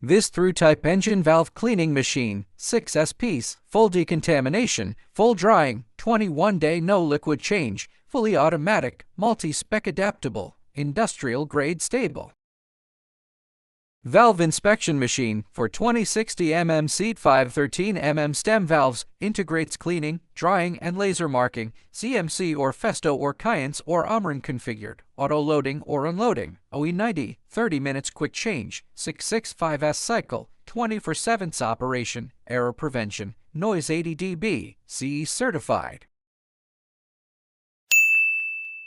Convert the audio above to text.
This through-type engine valve cleaning machine, 6S-piece, full decontamination, full drying, 21-day no liquid change, fully automatic, multi-spec adaptable, industrial grade stable. Valve inspection machine for 2060 mm seat 513 mm stem valves, integrates cleaning, drying, and laser marking, CMC or Festo or Cayence or Omron configured, auto loading or unloading, OE90, 30 minutes quick change, 665S cycle, 24/7 operation, error prevention, noise 80 dB, CE certified.